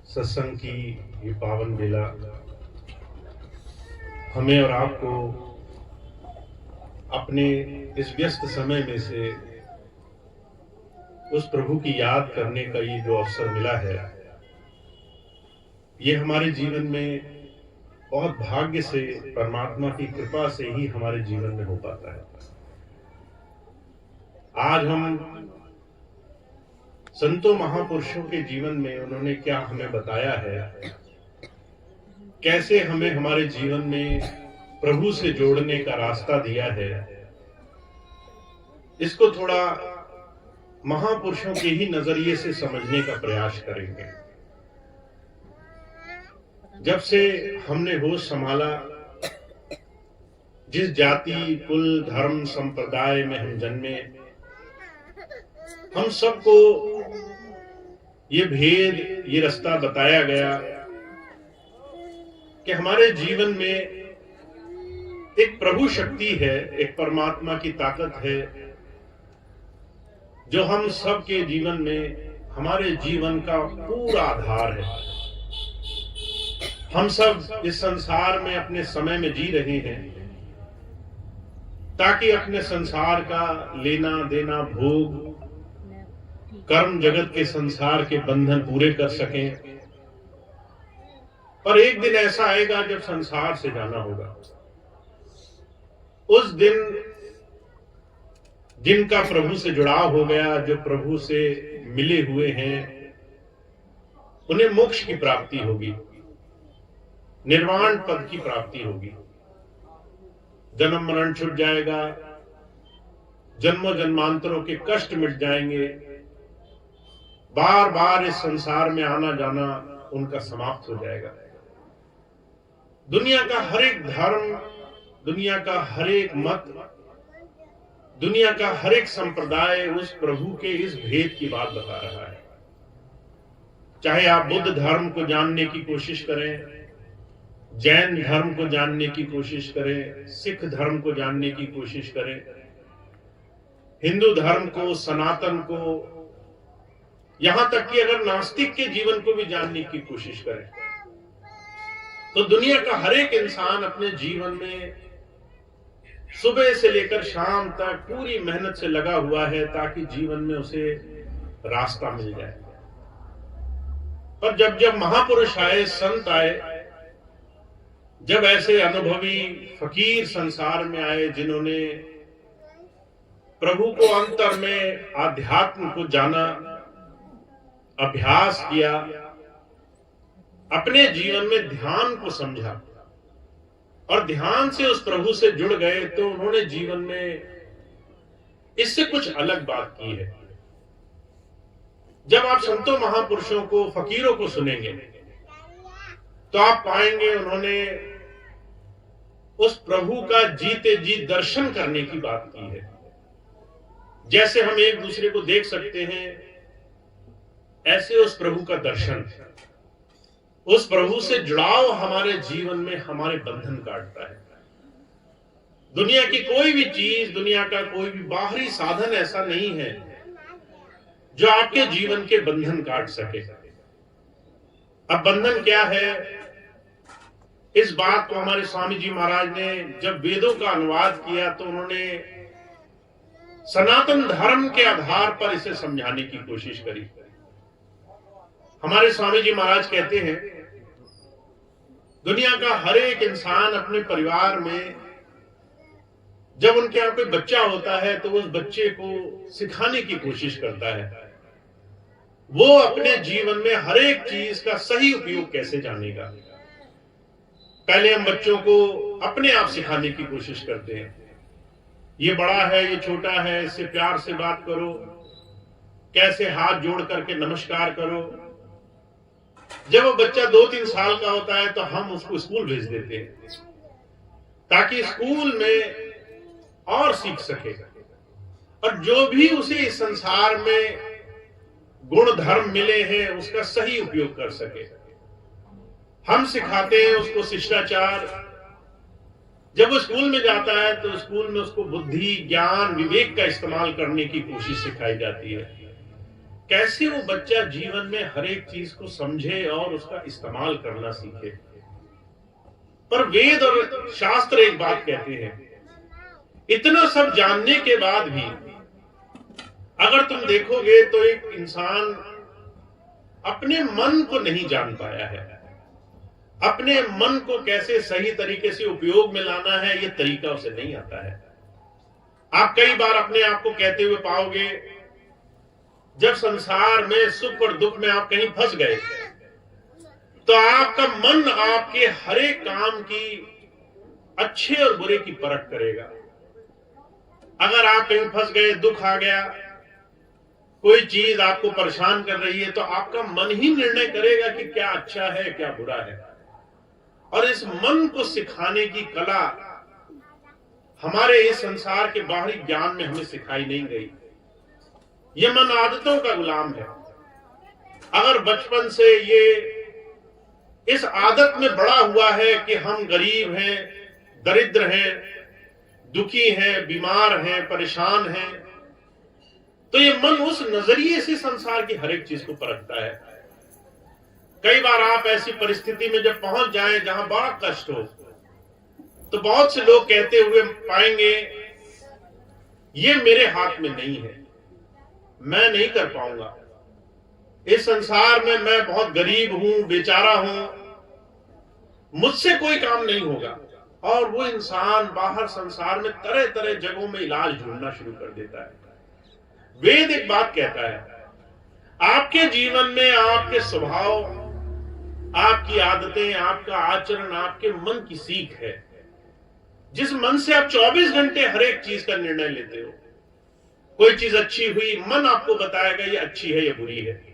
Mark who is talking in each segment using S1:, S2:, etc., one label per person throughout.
S1: सत्संग की ये पावन बेला हमें और आपको अपने इस व्यस्त समय में से उस प्रभु की याद करने का ये जो अवसर मिला है, ये हमारे जीवन में बहुत भाग्य से, परमात्मा की कृपा से ही हमारे जीवन में हो पाता है। आज हम संतों महापुरुषों के जीवन में उन्होंने क्या हमें बताया है, कैसे हमें हमारे जीवन में प्रभु से जोड़ने का रास्ता दिया है, इसको थोड़ा महापुरुषों के ही नजरिए से समझने का प्रयास करेंगे। जब से हमने होश संभाला, जिस जाति, कुल, धर्म, संप्रदाय में हम जन्मे, हम सबको ये भेद, ये रास्ता बताया गया कि हमारे जीवन में एक प्रभु शक्ति है, एक परमात्मा की ताकत है, जो हम सबके जीवन में, हमारे जीवन का पूरा आधार है। हम सब इस संसार में अपने समय में जी रहे हैं ताकि अपने संसार का लेना देना, भोग, कर्म जगत के संसार के बंधन पूरे कर सकें। पर एक दिन ऐसा आएगा जब संसार से जाना होगा। उस दिन जिनका प्रभु से जुड़ाव हो गया, जो प्रभु से मिले हुए हैं, उन्हें मोक्ष की प्राप्ति होगी, निर्वाण पद की प्राप्ति होगी। जन्म मरण छूट जाएगा, जन्मों जन्मांतरों के कष्ट मिट जाएंगे, बार बार इस संसार में आना जाना उनका समाप्त हो जाएगा। दुनिया का हर एक धर्म, दुनिया का हर एक मत, दुनिया का हर एक संप्रदाय उस प्रभु के इस भेद की बात बता रहा है। चाहे आप बुद्ध धर्म को जानने की कोशिश करें, जैन धर्म को जानने की कोशिश करें, सिख धर्म को जानने की कोशिश करें, हिंदू धर्म को, सनातन को, यहां तक कि अगर नास्तिक के जीवन को भी जानने की कोशिश करें, तो दुनिया का हर एक इंसान अपने जीवन में सुबह से लेकर शाम तक पूरी मेहनत से लगा हुआ है ताकि जीवन में उसे रास्ता मिल जाए। पर जब जब महापुरुष आए, संत आए, जब ऐसे अनुभवी फकीर संसार में आए जिन्होंने प्रभु को अंतर में, आध्यात्म को जाना, अभ्यास किया, अपने जीवन में ध्यान को समझा और ध्यान से उस प्रभु से जुड़ गए, तो उन्होंने जीवन में इससे कुछ अलग बात की है। जब आप संतों महापुरुषों को, फकीरों को सुनेंगे तो आप पाएंगे उन्होंने उस प्रभु का जीते जी दर्शन करने की बात की है। जैसे हम एक दूसरे को देख सकते हैं, ऐसे उस प्रभु का दर्शन, उस प्रभु से जुड़ाव हमारे जीवन में हमारे बंधन काटता है। दुनिया की कोई भी चीज, दुनिया का कोई भी बाहरी साधन ऐसा नहीं है जो आपके जीवन के बंधन काट सके। अब बंधन क्या है, इस बात को हमारे स्वामी जी महाराज ने जब वेदों का अनुवाद किया तो उन्होंने सनातन धर्म के आधार पर इसे समझाने की कोशिश करी। हमारे स्वामी जी महाराज कहते हैं, दुनिया का हर एक इंसान अपने परिवार में जब उनके यहां कोई बच्चा होता है तो उस बच्चे को सिखाने की कोशिश करता है, वो अपने जीवन में हर एक चीज का सही उपयोग कैसे जानेगा। पहले हम बच्चों को अपने आप सिखाने की कोशिश करते हैं, ये बड़ा है, ये छोटा है, इससे प्यार से बात करो, कैसे हाथ जोड़ करके नमस्कार करो। जब वो बच्चा 2-3 साल का होता है तो हम उसको स्कूल भेज देते हैं ताकि स्कूल में और सीख सके और जो भी उसे इस संसार में गुण धर्म मिले हैं उसका सही उपयोग कर सके। हम सिखाते हैं उसको शिष्टाचार। जब वो स्कूल में जाता है तो स्कूल में उसको बुद्धि, ज्ञान, विवेक का इस्तेमाल करने की कोशिश सिखाई जाती है। कैसे वो बच्चा जीवन में हर एक चीज को समझे और उसका इस्तेमाल करना सीखे। पर वेद और शास्त्र एक बात कहते हैं, इतना सब जानने के बाद भी अगर तुम देखोगे तो एक इंसान अपने मन को नहीं जान पाया है। अपने मन को कैसे सही तरीके से उपयोग में लाना है, यह तरीका उसे नहीं आता है। आप कई बार अपने आप को कहते हुए पाओगे, जब संसार में सुख और दुख में आप कहीं फंस गए तो आपका मन आपके हर एक काम की अच्छे और बुरे की परख करेगा। अगर आप कहीं फंस गए, दुख आ गया, कोई चीज आपको परेशान कर रही है, तो आपका मन ही निर्णय करेगा कि क्या अच्छा है क्या बुरा है। और इस मन को सिखाने की कला हमारे इस संसार के बाहरी ज्ञान में हमें सिखाई नहीं गई। ये मन आदतों का गुलाम है। अगर बचपन से ये इस आदत में बड़ा हुआ है कि हम गरीब हैं, दरिद्र हैं, दुखी हैं, बीमार हैं, परेशान हैं, तो ये मन उस नजरिए से संसार की हर एक चीज को परखता है। कई बार आप ऐसी परिस्थिति में जब पहुंच जाएं जहां बड़ा कष्ट हो, तो बहुत से लोग कहते हुए पाएंगे, ये मेरे हाथ में नहीं है, मैं नहीं कर पाऊंगा, इस संसार में मैं बहुत गरीब हूं, बेचारा हूं, मुझसे कोई काम नहीं होगा। और वो इंसान बाहर संसार में तरह तरह जगहों में इलाज ढूंढना शुरू कर देता है। वेद एक बात कहता है, आपके जीवन में आपके स्वभाव, आपकी आदतें, आपका आचरण आपके मन की सीख है। जिस मन से आप 24 घंटे हर एक चीज का निर्णय लेते हो, कोई चीज अच्छी हुई, मन आपको बताएगा ये अच्छी है या बुरी है।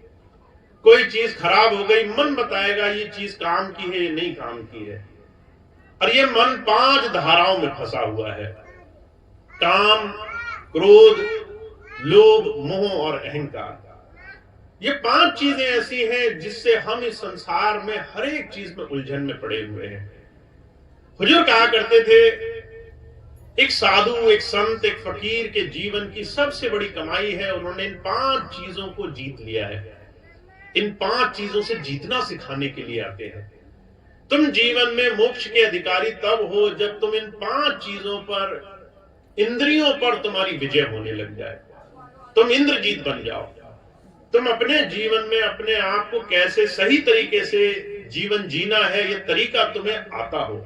S1: कोई चीज खराब हो गई, मन बताएगा ये चीज काम की है या नहीं काम की है। और ये मन 5 धाराओं में फंसा हुआ है, काम, क्रोध, लोभ, मोह और अहंकार। ये 5 चीजें ऐसी हैं जिससे हम इस संसार में हर एक चीज में उलझन में पड़े हुए हैं। हुजूर कहा करते थे, एक साधु, एक संत, एक फकीर के जीवन की सबसे बड़ी कमाई है, उन्होंने इन 5 चीजों को जीत लिया है। इन 5 चीजों से जीतना सिखाने के लिए आते हैं। तुम जीवन में मोक्ष के अधिकारी तब हो जब तुम इन 5 चीजों पर, इंद्रियों पर तुम्हारी विजय होने लग जाए, तुम इंद्रजीत बन जाओ। तुम अपने जीवन में अपने आप को कैसे सही तरीके से जीवन जीना है, यह तरीका तुम्हें आता हो,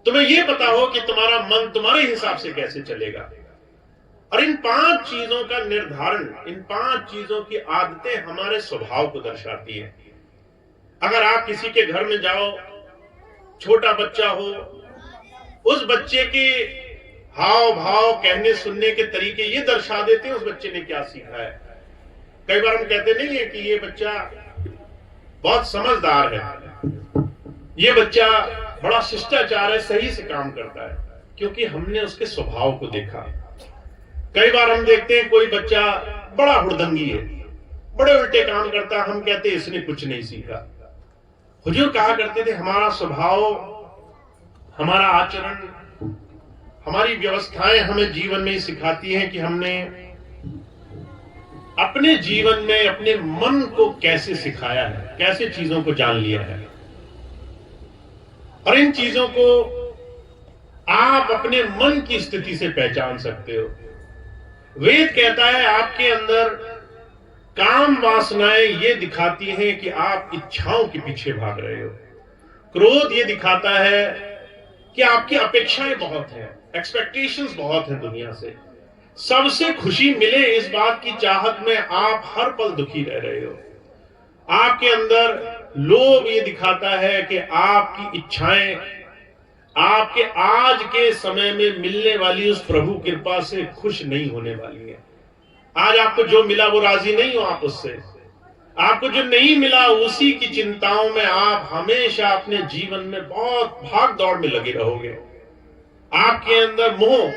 S1: तुम्हें यह पता हो कि तुम्हारा मन तुम्हारे हिसाब से कैसे चलेगा। और इन 5 चीजों का निर्धारण, इन 5 चीजों की आदतें हमारे स्वभाव को दर्शाती है। अगर आप किसी के घर में जाओ, छोटा बच्चा हो, उस बच्चे के हाव भाव, कहने सुनने के तरीके ये दर्शा देते हैं उस बच्चे ने क्या सीखा है। कई बार हम कहते नहीं है कि ये बच्चा बहुत समझदार है, ये बच्चा बड़ा शिष्टाचार है, सही से काम करता है, क्योंकि हमने उसके स्वभाव को देखा। कई बार हम देखते हैं कोई बच्चा बड़ा हुड़दंगी है, बड़े उल्टे काम करता है, हम कहते हैं इसने कुछ नहीं सीखा। हुजूर कहा करते थे, हमारा स्वभाव, हमारा आचरण, हमारी व्यवस्थाएं हमें जीवन में सिखाती हैं कि हमने अपने जीवन में अपने मन को कैसे सिखाया है, कैसे चीजों को जान लिया है। और इन चीजों को आप अपने मन की स्थिति से पहचान सकते हो। वेद कहता है आपके अंदर काम वासनाएं ये दिखाती हैं कि आप इच्छाओं के पीछे भाग रहे हो। क्रोध ये दिखाता है कि आपकी अपेक्षाएं बहुत हैं, एक्सपेक्टेशंस बहुत हैं दुनिया से, सबसे खुशी मिले इस बात की चाहत में आप हर पल दुखी रह रहे हो। आपके अंदर लोभ ये दिखाता है कि आपकी इच्छाएं आपके आज के समय में मिलने वाली उस प्रभु कृपा से खुश नहीं होने वाली है। आज आपको जो मिला वो राजी नहीं हो आप उससे, आपको जो नहीं मिला उसी की चिंताओं में आप हमेशा अपने जीवन में बहुत भाग दौड़ में लगे रहोगे। आपके अंदर मोह,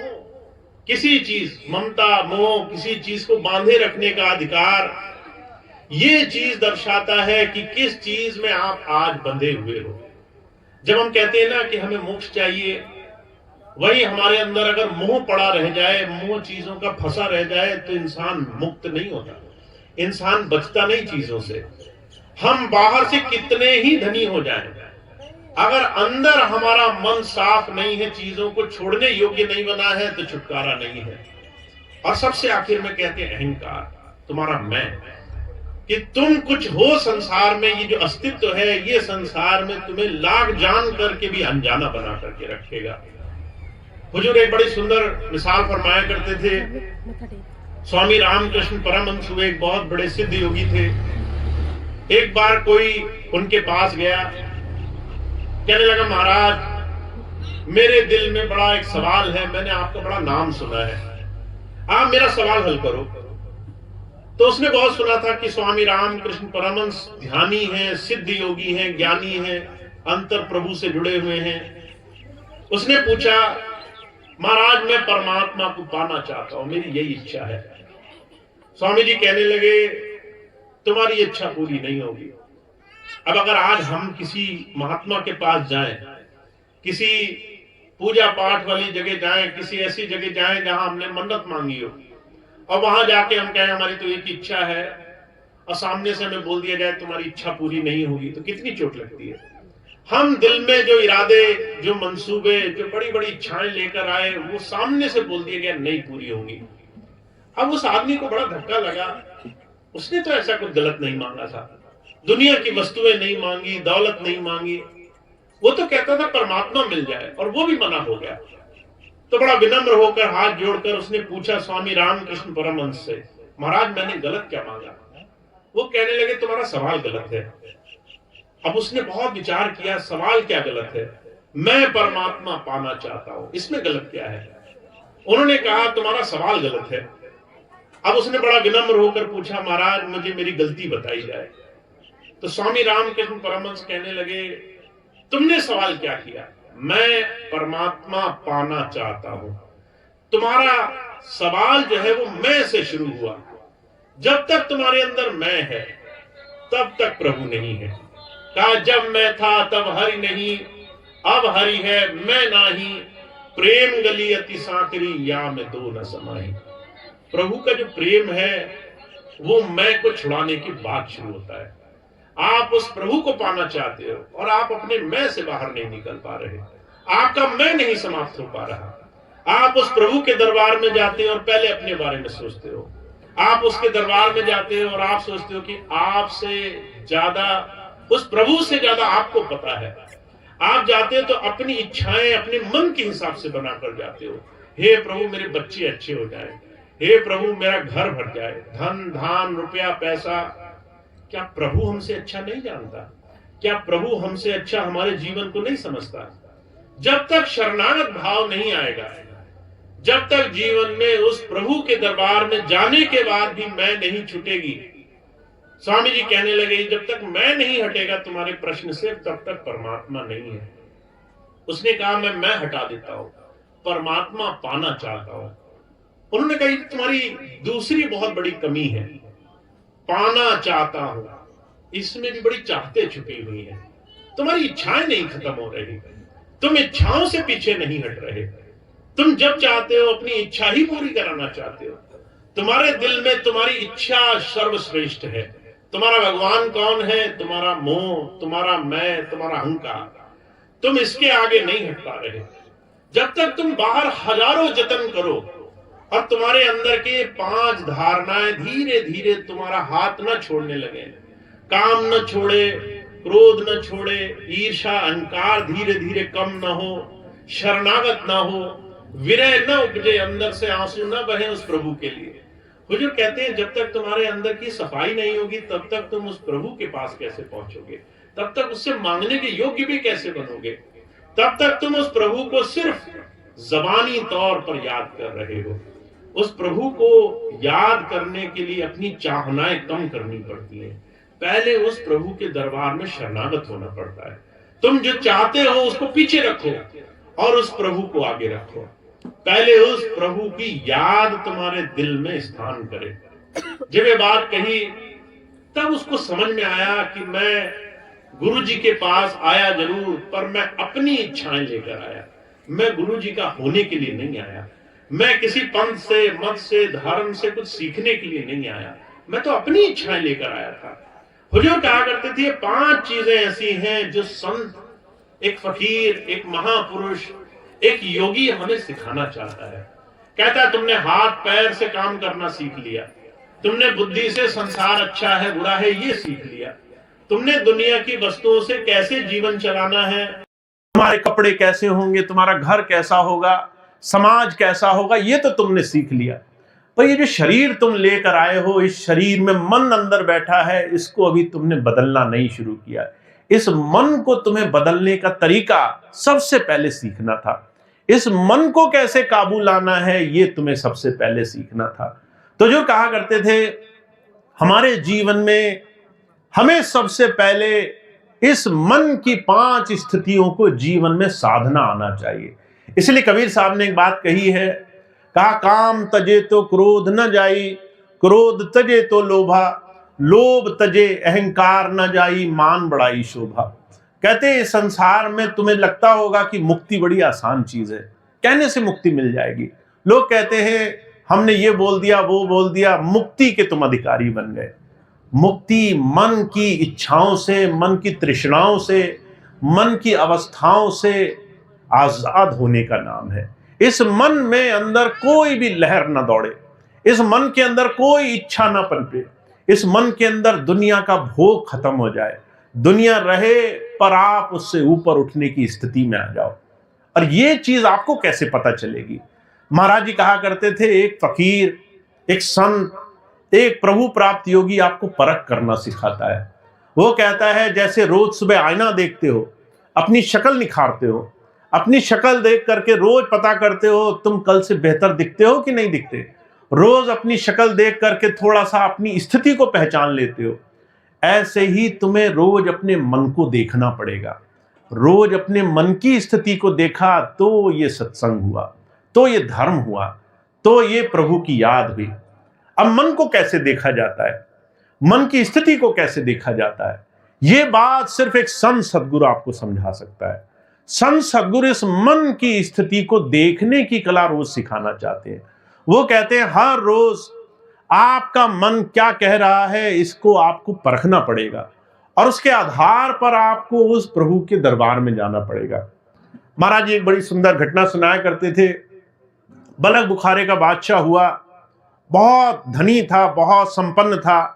S1: किसी चीज, ममता, मोह, किसी चीज को बांधे रखने का अधिकार, ये चीज दर्शाता है कि किस चीज में आप आज बंधे हुए हो। जब हम कहते हैं ना कि हमें मोक्ष चाहिए, वही हमारे अंदर अगर मोह पड़ा रह जाए, मोह चीजों का फंसा रह जाए, तो इंसान मुक्त नहीं होता, इंसान बचता नहीं चीजों से। हम बाहर से कितने ही धनी हो जाएं, अगर अंदर हमारा मन साफ नहीं है, चीजों को छोड़ने योग्य नहीं बना है, तो छुटकारा नहीं है। और सबसे आखिर में कहते हैं अहंकार, तुम्हारा मैं, कि तुम कुछ हो संसार में, ये जो अस्तित्व है ये संसार में तुम्हें लाख जान करके भी अनजाना बना करके रखेगा। हुजूर एक बड़ी सुंदर मिसाल फरमाया करते थे। स्वामी रामकृष्ण परमहंस हुए एक बहुत बड़े सिद्ध योगी थे। एक बार कोई उनके पास गया, कहने लगा महाराज मेरे दिल में बड़ा एक सवाल है, मैंने आपका बड़ा नाम सुना है, आप मेरा सवाल हल करो। तो उसने बहुत सुना था कि स्वामी रामकृष्ण परमहंस ध्यानी हैं, सिद्ध योगी हैं, ज्ञानी हैं, अंतर प्रभु से जुड़े हुए हैं। उसने पूछा महाराज मैं परमात्मा को पाना चाहता हूं, मेरी यही इच्छा है। स्वामी जी कहने लगे तुम्हारी इच्छा पूरी नहीं होगी। अब अगर आज हम किसी महात्मा के पास जाएं, किसी पूजा पाठ वाली जगह जाएं, किसी ऐसी जगह जाएं जहां हमने मन्नत मांगी हो, और वहां जाके हम कहें हमारी तो एक इच्छा है, और सामने से हमें बोल दिया जाए तुम्हारी इच्छा पूरी नहीं होगी, तो कितनी चोट लगती है। हम दिल में जो इरादे, जो मंसूबे, जो बड़ी बड़ी इच्छाएं लेकर आए, वो सामने से बोल दिया गया नहीं पूरी होंगी। अब उस आदमी को बड़ा धक्का लगा, उसने तो ऐसा कुछ गलत नहीं मांगा था, दुनिया की वस्तुएं नहीं मांगी, दौलत नहीं मांगी, वो तो कहता था परमात्मा मिल जाए, और वो भी मना हो गया। तो बड़ा विनम्र होकर हाथ जोड़कर उसने पूछा स्वामी रामकृष्ण परमहंस से, महाराज मैंने गलत क्या मांगा? वो कहने लगे तुम्हारा सवाल गलत है। अब उसने बहुत विचार किया, सवाल क्या गलत है? मैं परमात्मा पाना चाहता हूं, इसमें गलत क्या है? उन्होंने कहा तुम्हारा सवाल गलत है। अब उसने बड़ा विनम्र होकर पूछा महाराज मुझे मेरी गलती बताई जाए। तो स्वामी रामकृष्ण परमहंस कहने लगे तुमने सवाल क्या किया? मैं परमात्मा पाना चाहता हूं। तुम्हारा सवाल जो है वो मैं से शुरू हुआ। जब तक तुम्हारे अंदर मैं है तब तक प्रभु नहीं है। कहा जब मैं था तब हरि नहीं, अब हरि है मैं नाही, प्रेम गली अति सांकरी या में दो न समाई। प्रभु का जो प्रेम है वो मैं को छुड़ाने की बात शुरू होता है। आप उस प्रभु को पाना चाहते हो और आप अपने मैं से बाहर नहीं निकल पा रहे, आपका मैं नहीं समाप्त हो पा रहा। आप उस प्रभु के दरबार में जाते हो और पहले अपने बारे में सोचते हो। आप उसके दरबार में जाते हो और आप सोचते हो कि आपसे ज्यादा, उस प्रभु से ज्यादा आपको पता है। आप जाते हो तो अपनी इच्छाएं अपने मन के हिसाब से बनाकर जाते हो। हे प्रभु मेरे बच्चे अच्छे हो जाए, हे प्रभु मेरा घर भर जाए, धन धान रुपया पैसा। क्या प्रभु हमसे अच्छा नहीं जानता? क्या प्रभु हमसे अच्छा हमारे जीवन को नहीं समझता? जब तक शरणागत भाव नहीं आएगा, जब तक जीवन में उस प्रभु के दरबार में जाने के बाद भी मैं नहीं छूटेगी, स्वामी जी कहने लगे जब तक मैं नहीं हटेगा तुम्हारे प्रश्न से तब तक परमात्मा नहीं है। उसने कहा मैं हटा देता हूं, परमात्मा पाना चाहता हूं। उन्होंने कहा तुम्हारी दूसरी बहुत बड़ी कमी है, पाना चाहता हूं, इसमें भी बड़ी चाहते छुपी हुई है। तुम्हारी इच्छाएं नहीं खत्म हो रही, तुम इच्छाओं से पीछे नहीं हट रहे। तुम जब चाहते हो अपनी इच्छा ही पूरी कराना चाहते हो। तुम्हारे दिल में तुम्हारी इच्छा सर्वश्रेष्ठ है। तुम्हारा भगवान कौन है? तुम्हारा मोह, तुम्हारा मैं, तुम्हारा अहंकार। तुम इसके आगे नहीं हट पा रहे। जब तक तुम बाहर हजारों जतन करो और तुम्हारे अंदर के 5 धारणाएं धीरे धीरे तुम्हारा हाथ न छोड़ने लगे, काम न छोड़े, क्रोध न छोड़े, ईर्षा अहंकार धीरे धीरे कम न हो, शरणागत न हो, विरह न उपजे, अंदर से आंसू न बहे उस प्रभु के लिए। हुजूर कहते हैं जब तक तुम्हारे अंदर की सफाई नहीं होगी तब तक तुम उस प्रभु के पास कैसे पहुंचोगे? तब तक उससे मांगने के योग्य भी कैसे बनोगे? तब तक तुम उस प्रभु को सिर्फ जबानी तौर पर याद कर रहे हो। उस प्रभु को याद करने के लिए अपनी चाहनाएं कम करनी पड़ती है। पहले उस प्रभु के दरबार में शरणागत होना पड़ता है। तुम जो चाहते हो उसको पीछे रखो और उस प्रभु को आगे रखो। पहले उस प्रभु की याद तुम्हारे दिल में स्थान करे। जब ये बात कही तब उसको समझ में आया कि मैं गुरु जी के पास आया जरूर, पर मैं अपनी इच्छाएं लेकर आया। मैं गुरु जी का होने के लिए नहीं आया। मैं किसी पंथ से, मत से, धर्म से कुछ सीखने के लिए नहीं आया। मैं तो अपनी इच्छाएं लेकर आया था। हुजूर कहा करते थे 5 चीजें ऐसी हैं जो संत, एक फकीर, एक महापुरुष, एक योगी हमें सिखाना चाहता है। कहता है तुमने हाथ पैर से काम करना सीख लिया, तुमने बुद्धि से संसार अच्छा है बुरा है ये सीख लिया, तुमने दुनिया की वस्तुओं से कैसे जीवन चलाना है, तुम्हारे कपड़े कैसे होंगे, तुम्हारा घर कैसा होगा, समाज कैसा होगा, ये तो तुमने सीख लिया। पर ये जो शरीर तुम लेकर आए हो, इस शरीर में मन अंदर बैठा है, इसको अभी तुमने बदलना नहीं शुरू किया। इस मन को तुम्हें बदलने का तरीका सबसे पहले सीखना था। इस मन को कैसे काबू लाना है ये तुम्हें सबसे पहले सीखना था। तो जो कहा करते थे हमारे जीवन में हमें सबसे पहले इस मन की 5 स्थितियों को जीवन में साधना आना चाहिए। इसलिए कबीर साहब ने एक बात कही है, कहा काम तजे तो क्रोध न जाई, क्रोध तजे तो लोभा, लोभ तजे अहंकार न जाई, मान बढ़ाई शोभा। कहते हैं संसार में तुम्हें लगता होगा कि मुक्ति बड़ी आसान चीज है, कहने से मुक्ति मिल जाएगी। लोग कहते हैं हमने ये बोल दिया वो बोल दिया, मुक्ति के तुम अधिकारी बन गए। मुक्ति मन की इच्छाओं से, मन की तृष्णाओं से, मन की अवस्थाओं से आजाद होने का नाम है। इस मन में अंदर कोई भी लहर न दौड़े, इस मन के अंदर कोई इच्छा न पनपे, इस मन के अंदर दुनिया का भोग खत्म हो जाए। दुनिया रहे पर आप उससे ऊपर उठने की स्थिति में आ जाओ। और ये चीज आपको कैसे पता चलेगी? महाराज जी कहा करते थे एक फकीर, एक संत, एक प्रभु प्राप्त योगी आपको परख करना सिखाता है। वो कहता है जैसे रोज सुबह आईना देखते हो, अपनी शक्ल निखारते हो, अपनी शक्ल देख करके रोज पता करते हो तुम कल से बेहतर दिखते हो कि नहीं दिखते, रोज अपनी शक्ल देख करके थोड़ा सा अपनी स्थिति को पहचान लेते हो, ऐसे ही तुम्हें रोज अपने मन को देखना पड़ेगा। रोज अपने मन की स्थिति को देखा तो ये सत्संग हुआ, तो ये धर्म हुआ, तो ये प्रभु की याद हुई। अब मन को कैसे देखा जाता है, मन की स्थिति को कैसे देखा जाता है, ये बात सिर्फ एक संत सद्गुरु आपको समझा सकता है। संत सद्गुरु इस मन की स्थिति को देखने की कला रोज सिखाना चाहते हैं। वो कहते हैं हर रोज आपका मन क्या कह रहा है इसको आपको परखना पड़ेगा और उसके आधार पर आपको उस प्रभु के दरबार में जाना पड़ेगा। महाराज जी एक बड़ी सुंदर घटना सुनाया करते थे। बलख बुखारे का बादशाह हुआ, बहुत धनी था, बहुत संपन्न था,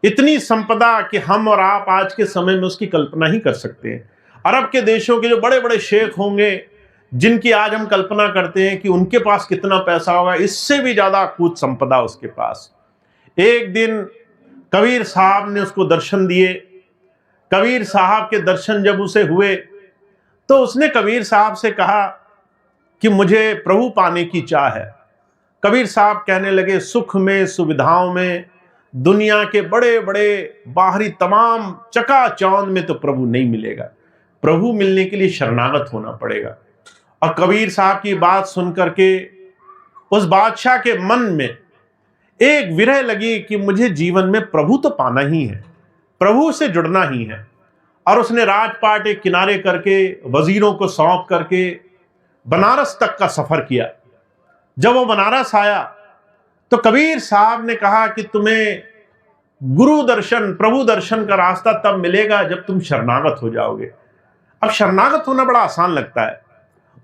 S1: इतनी संपदा कि हम और आप आज के समय में उसकी कल्पना ही कर सकते हैं। अरब के देशों के जो बड़े बड़े शेख होंगे जिनकी आज हम कल्पना करते हैं कि उनके पास कितना पैसा होगा, इससे भी ज्यादा अकूत संपदा उसके पास। एक दिन कबीर साहब ने उसको दर्शन दिए। कबीर साहब के दर्शन जब उसे हुए तो उसने कबीर साहब से कहा कि मुझे प्रभु पाने की चाह है। कबीर साहब कहने लगे सुख में, सुविधाओं में, दुनिया के बड़े बड़े बाहरी तमाम चकाचौंध में तो प्रभु नहीं मिलेगा, प्रभु मिलने के लिए शरणागत होना पड़ेगा। और कबीर साहब की बात सुनकर के उस बादशाह के मन में एक विरह लगी कि मुझे जीवन में प्रभु तो पाना ही है, प्रभु से जुड़ना ही है। और उसने राजपाट एक किनारे करके वजीरों को सौंप करके बनारस तक का सफर किया। जब वो बनारस आया तो कबीर साहब ने कहा कि तुम्हें गुरु दर्शन, प्रभु दर्शन का रास्ता तब मिलेगा जब तुम शरणागत हो जाओगे। अब शरणागत होना बड़ा आसान लगता है,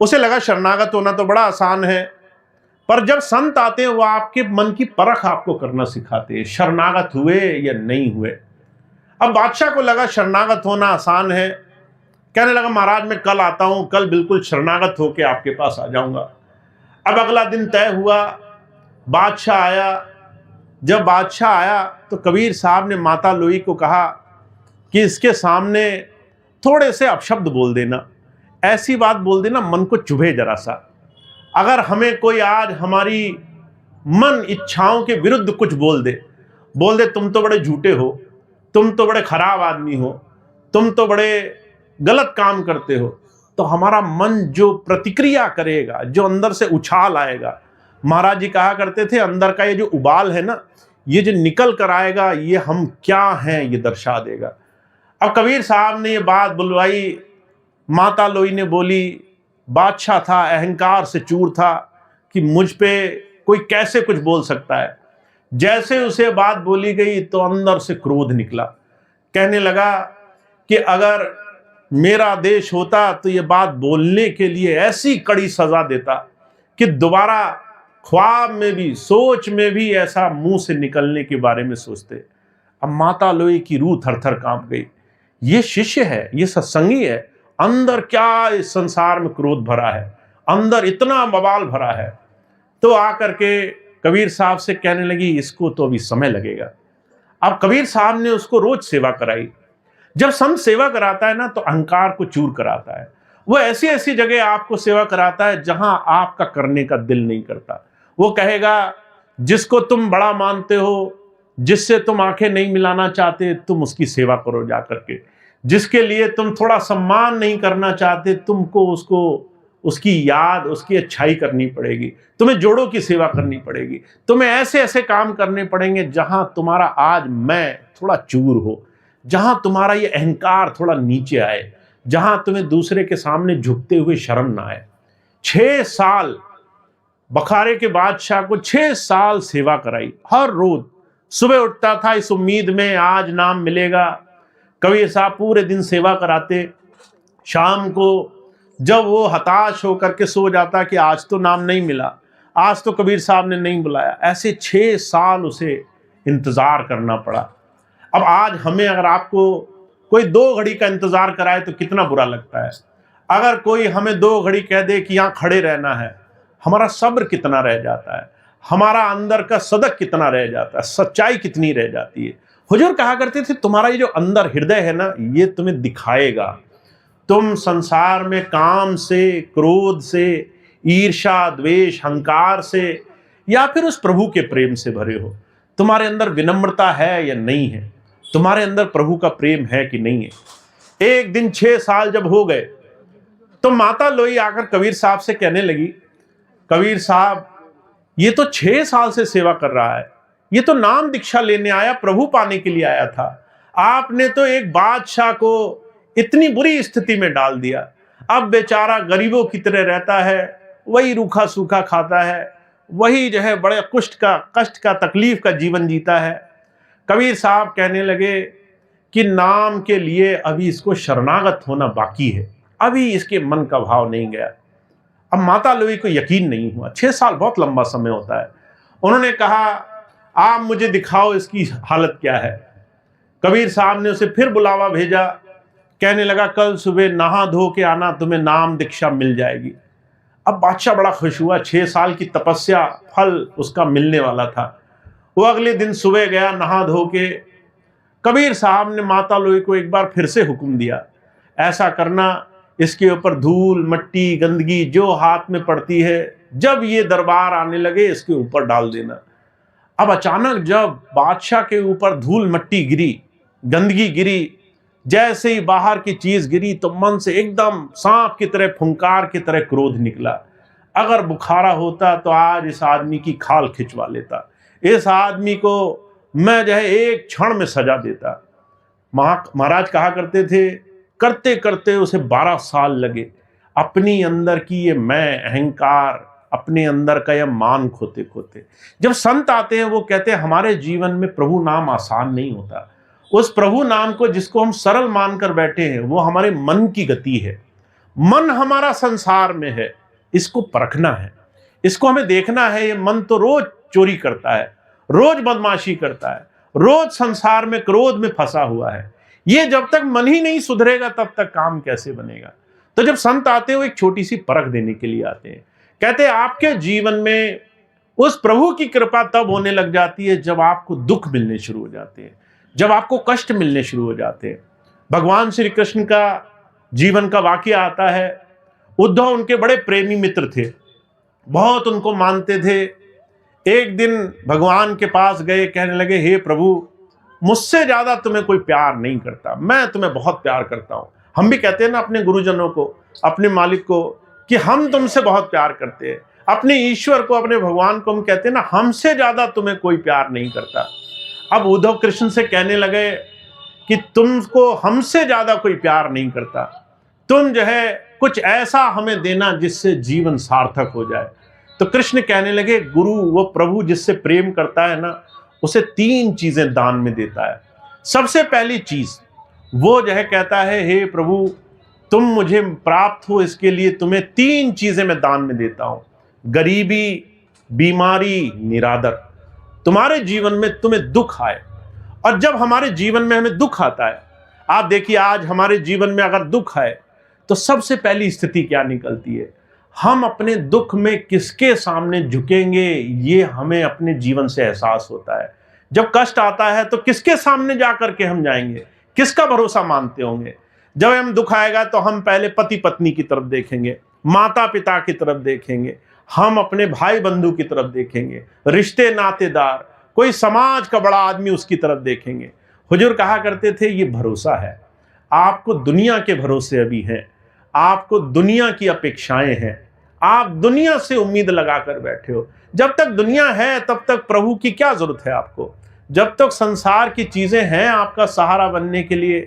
S1: उसे लगा शरणागत होना तो बड़ा आसान है, पर जब संत आते हैं वो आपके मन की परख आपको करना सिखाते हैं, शरणागत हुए या नहीं हुए। अब बादशाह को लगा शरणागत होना आसान है, कहने लगा महाराज मैं कल आता हूं, कल बिल्कुल शरणागत होके आपके पास आ जाऊंगा। अब अगला दिन तय हुआ, बादशाह आया। जब बादशाह आया तो कबीर साहब ने माता लोई को कहा कि इसके सामने थोड़े से अपशब्द बोल देना, ऐसी बात बोल देना मन को चुभे जरा सा। अगर हमें कोई आज हमारी मन इच्छाओं के विरुद्ध कुछ बोल दे तुम तो बड़े झूठे हो, तुम तो बड़े खराब आदमी हो, तुम तो बड़े गलत काम करते हो, तो हमारा मन जो प्रतिक्रिया करेगा, जो अंदर से उछाल आएगा, महाराज जी कहा करते थे अंदर का ये जो उबाल है ना, ये जो निकल कर आएगा ये हम क्या हैं ये दर्शा देगा। अब कबीर साहब ने ये बात बुलवाई, माता लोई ने बोली, बादशाह था, अहंकार से चूर था कि मुझ पे कोई कैसे कुछ बोल सकता है। जैसे उसे बात बोली गई तो अंदर से क्रोध निकला। कहने लगा कि अगर मेरा देश होता तो ये बात बोलने के लिए ऐसी कड़ी सजा देता कि दोबारा ख्वाब में भी, सोच में भी ऐसा मुंह से निकलने के बारे में सोचते। अब माता लोई की रूह थर-थर कांप गई। ये शिष्य है, ये सत्संगी है, अंदर क्या इस संसार में क्रोध भरा है, अंदर इतना बवाल भरा है। तो आकर के कबीर साहब से कहने लगी, इसको तो अभी समय लगेगा। अब कबीर साहब ने उसको रोज सेवा कराई। जब संत सेवा कराता है ना तो अहंकार को चूर कराता है। वो ऐसी ऐसी जगह आपको सेवा कराता है जहां आपका करने का दिल नहीं करता। वो कहेगा, जिसको तुम बड़ा मानते हो, जिससे तुम आंखें नहीं मिलाना चाहते, तुम उसकी सेवा करो जाकर के। जिसके लिए तुम थोड़ा सम्मान नहीं करना चाहते, तुमको उसकी याद, उसकी अच्छाई करनी पड़ेगी। तुम्हें जोड़ों की सेवा करनी पड़ेगी। तुम्हें ऐसे ऐसे काम करने पड़ेंगे जहां तुम्हारा आज मैं थोड़ा चूर हो, जहां तुम्हारा ये अहंकार थोड़ा नीचे आए, जहां तुम्हें दूसरे के सामने झुकते हुए शर्म ना आए। 6 साल बखारे के बादशाह को 6 साल सेवा कराई। हर रोज सुबह उठता था इस उम्मीद में आज नाम मिलेगा। कबीर साहब पूरे दिन सेवा कराते। शाम को जब वो हताश होकर के सो जाता कि आज तो नाम नहीं मिला, आज तो कबीर साहब ने नहीं बुलाया, ऐसे 6 साल उसे इंतजार करना पड़ा। अब आज हमें, अगर आपको कोई 2 घड़ी का इंतजार कराए तो कितना बुरा लगता है। अगर कोई हमें 2 घड़ी कह दे कि यहाँ खड़े रहना है, हमारा सब्र कितना रह जाता है, हमारा अंदर का सदक कितना रह जाता है, सच्चाई कितनी रह जाती है। हुजूर कहा करते थे, तुम्हारा ये जो अंदर हृदय है ना, ये तुम्हें दिखाएगा। तुम संसार में काम से, क्रोध से, ईर्ष्या, द्वेष, अहंकार से, या फिर उस प्रभु के प्रेम से भरे हो। तुम्हारे अंदर विनम्रता है या नहीं है, तुम्हारे अंदर प्रभु का प्रेम है कि नहीं है। एक दिन 6 साल जब हो गए तो माता लोई आकर कबीर साहब से कहने लगी, कबीर साहब, ये तो 6 साल से सेवा कर रहा है, ये तो नाम दीक्षा लेने आया, प्रभु पाने के लिए आया था। आपने तो एक बादशाह को इतनी बुरी स्थिति में डाल दिया। अब बेचारा गरीबों की तरह रहता है, वही रूखा सूखा खाता है, वही जो है बड़े कष्ट का, तकलीफ का जीवन जीता है। कबीर साहब कहने लगे कि नाम के लिए अभी इसको शरणागत होना बाकी है, अभी इसके मन का भाव नहीं गया। अब माता लोई को यकीन नहीं हुआ। 6 साल बहुत लंबा समय होता है। उन्होंने कहा, आप मुझे दिखाओ इसकी हालत क्या है। कबीर साहब ने उसे फिर बुलावा भेजा। कहने लगा, कल सुबह नहा धो के आना, तुम्हें नाम दीक्षा मिल जाएगी। अब बादशाह बड़ा खुश हुआ, 6 साल की तपस्या फल उसका मिलने वाला था। वो अगले दिन सुबह गया नहा धो के। कबीर साहब ने माता लोई को एक बार फिर से हुक्म दिया, ऐसा करना, इसके ऊपर धूल, मट्टी, गंदगी जो हाथ में पड़ती है, जब ये दरबार आने लगे इसके ऊपर डाल देना। अब अचानक जब बादशाह के ऊपर धूल मट्टी गिरी, गंदगी गिरी, जैसे ही बाहर की चीज गिरी तो मन से एकदम सांप की तरह, फुंकार की तरह क्रोध निकला। अगर बुखारा होता तो आज इस आदमी की खाल खिंचवा लेता, इस आदमी को मैं जो है एक क्षण में सजा देता। महाराज कहा करते थे, करते करते उसे 12 साल लगे अपनी अंदर की ये मैं, अहंकार, अपने अंदर का यह मान खोते खोते। जब संत आते हैं वो कहते हैं हमारे जीवन में प्रभु नाम आसान नहीं होता। उस प्रभु नाम को जिसको हम सरल मानकर बैठे हैं वो हमारे मन की गति है। मन हमारा संसार में है, इसको परखना है, इसको हमें देखना है। ये मन तो रोज चोरी करता है, रोज बदमाशी करता है, रोज संसार में क्रोध में फंसा हुआ है। ये जब तक मन ही नहीं सुधरेगा तब तक काम कैसे बनेगा। तो जब संत आते हैं वो एक छोटी सी परख देने के लिए आते हैं। कहते हैं आपके जीवन में उस प्रभु की कृपा तब होने लग जाती है जब आपको दुख मिलने शुरू हो जाते हैं, जब आपको कष्ट मिलने शुरू हो जाते हैं। भगवान श्री कृष्ण का जीवन का वाकया आता है। उद्धव उनके बड़े प्रेमी मित्र थे, बहुत उनको मानते थे। एक दिन भगवान के पास गए, कहने लगे, हे प्रभु, मुझसे ज्यादा तुम्हें कोई प्यार नहीं करता, मैं तुम्हें बहुत प्यार करता हूं। हम भी कहते हैं ना अपने गुरुजनों को, अपने मालिक को, कि हम तुमसे बहुत प्यार करते हैं। अपने ईश्वर को, अपने भगवान को हम कहते हैं ना, हमसे ज्यादा तुम्हें कोई प्यार नहीं करता। अब उद्धव कृष्ण से कहने लगे कि तुमको हमसे ज्यादा कोई प्यार नहीं करता, तुम जो है कुछ ऐसा हमें देना जिससे जीवन सार्थक हो जाए। तो कृष्ण कहने लगे, गुरु, वो प्रभु जिससे प्रेम करता है ना,
S2: उसे 3 चीजें दान में देता है। सबसे पहली चीज वो जो है कहता है, हे प्रभु तुम मुझे प्राप्त हो इसके लिए तुम्हें 3 चीजें मैं दान में देता हूं, गरीबी, बीमारी, निरादर। तुम्हारे जीवन में तुम्हें दुख आए, और जब हमारे जीवन में हमें दुख आता है, आप देखिए आज हमारे जीवन में अगर दुख आए तो सबसे पहली स्थिति क्या निकलती है, हम अपने दुख में किसके सामने झुकेंगे ये हमें अपने जीवन से एहसास होता है। जब कष्ट आता है तो किसके सामने जाकर के हम जाएंगे, किसका भरोसा मानते होंगे। जब हम दुख आएगा तो हम पहले पति पत्नी की तरफ देखेंगे, माता पिता की तरफ देखेंगे, हम अपने भाई बंधु की तरफ देखेंगे, रिश्ते नातेदार, कोई समाज का बड़ा आदमी उसकी तरफ देखेंगे। हुजूर कहा करते थे ये भरोसा है, आपको दुनिया के भरोसे अभी हैं, आपको दुनिया की अपेक्षाएं हैं, आप दुनिया से उम्मीद लगाकर बैठे हो। जब तक दुनिया है तब तक प्रभु की क्या जरूरत है आपको। जब तक संसार की चीजें हैं आपका सहारा बनने के लिए,